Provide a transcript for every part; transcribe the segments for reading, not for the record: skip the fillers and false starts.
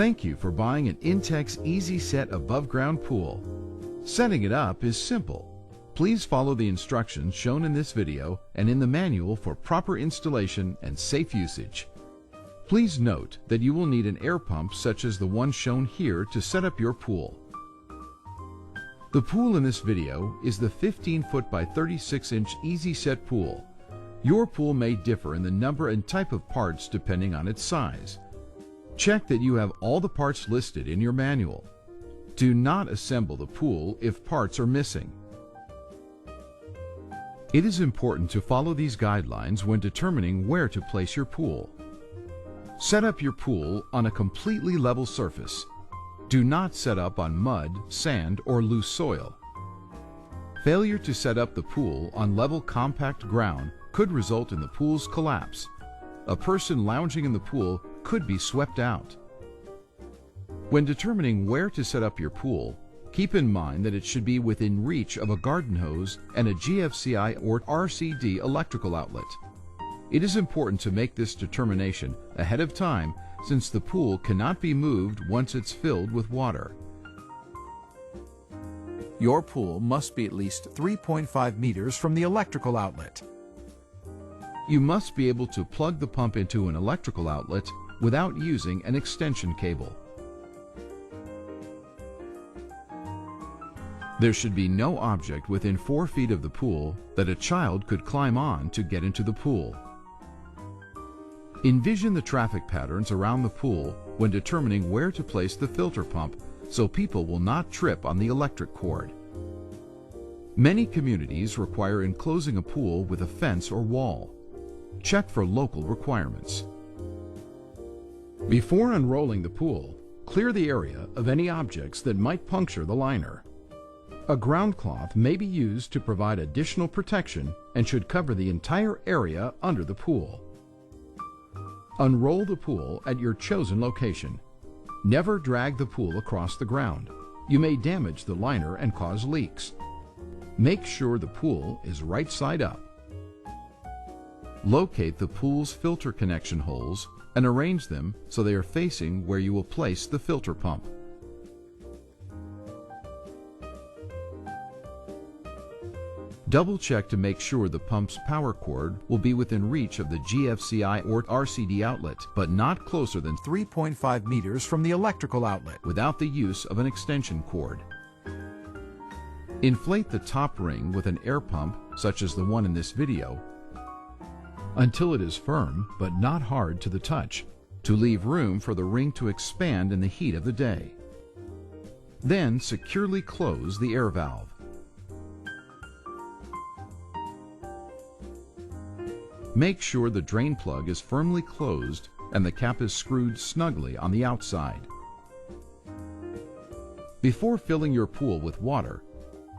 Thank you for buying an Intex Easy Set above ground pool. Setting it up is simple. Please follow the instructions shown in this video and in the manual for proper installation and safe usage. Please note that you will need an air pump such as the one shown here to set up your pool. The pool in this video is the 15-foot by 36-inch Easy Set pool. Your pool may differ in the number and type of parts depending on its size. Check that you have all the parts listed in your manual. Do not assemble the pool if parts are missing. It is important to follow these guidelines when determining where to place your pool. Set up your pool on a completely level surface. Do not set up on mud, sand, or loose soil. Failure to set up the pool on level compact ground could result in the pool's collapse. A person lounging in the pool could be swept out. When determining where to set up your pool, keep in mind that it should be within reach of a garden hose and a GFCI or RCD electrical outlet. It is important to make this determination ahead of time since the pool cannot be moved once it's filled with water. Your pool must be at least 3.5 meters from the electrical outlet. You must be able to plug the pump into an electrical outlet without using an extension cable. There should be no object within 4 feet of the pool that a child could climb on to get into the pool. Envision the traffic patterns around the pool when determining where to place the filter pump so people will not trip on the electric cord. Many communities require enclosing a pool with a fence or wall. Check for local requirements. Before unrolling the pool, clear the area of any objects that might puncture the liner. A ground cloth may be used to provide additional protection and should cover the entire area under the pool. Unroll the pool at your chosen location. Never drag the pool across the ground. You may damage the liner and cause leaks. Make sure the pool is right side up. Locate the pool's filter connection holes and arrange them so they are facing where you will place the filter pump. Double check to make sure the pump's power cord will be within reach of the GFCI or RCD outlet, but not closer than 3.5 meters from the electrical outlet without the use of an extension cord. Inflate the top ring with an air pump, such as the one in this video, until it is firm but not hard to the touch, to leave room for the ring to expand in the heat of the day. Then securely close the air valve. Make sure the drain plug is firmly closed and the cap is screwed snugly on the outside. Before filling your pool with water,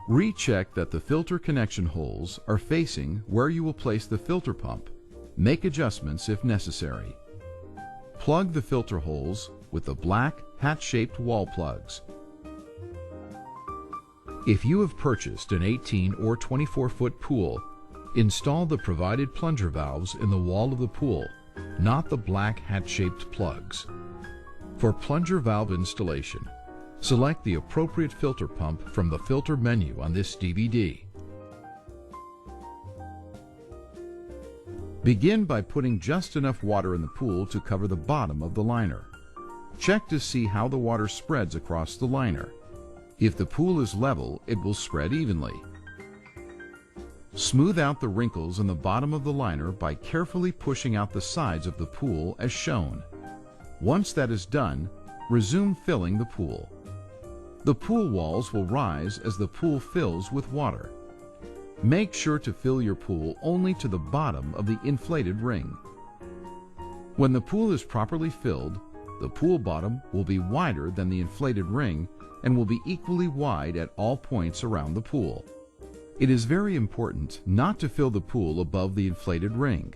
recheck that the filter connection holes are facing where you will place the filter pump. Make adjustments if necessary. Plug the filter holes with the black hat-shaped wall plugs. If you have purchased an 18 or 24-foot pool, install the provided plunger valves in the wall of the pool, not the black hat-shaped plugs. For plunger valve installation, select the appropriate filter pump from the filter menu on this DVD. Begin by putting just enough water in the pool to cover the bottom of the liner. Check to see how the water spreads across the liner. If the pool is level, it will spread evenly. Smooth out the wrinkles in the bottom of the liner by carefully pushing out the sides of the pool as shown. Once that is done, resume filling the pool. The pool walls will rise as the pool fills with water. Make sure to fill your pool only to the bottom of the inflated ring. When the pool is properly filled, the pool bottom will be wider than the inflated ring and will be equally wide at all points around the pool. It is very important not to fill the pool above the inflated ring.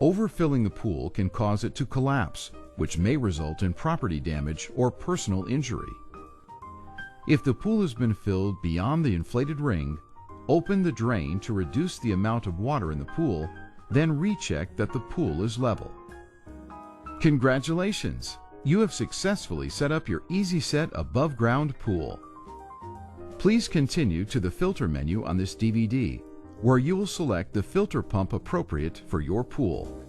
Overfilling the pool can cause it to collapse, which may result in property damage or personal injury. If the pool has been filled beyond the inflated ring, open the drain to reduce the amount of water in the pool, then recheck that the pool is level. Congratulations! You have successfully set up your easy-set above-ground pool. Please continue to the filter menu on this DVD, where you will select the filter pump appropriate for your pool.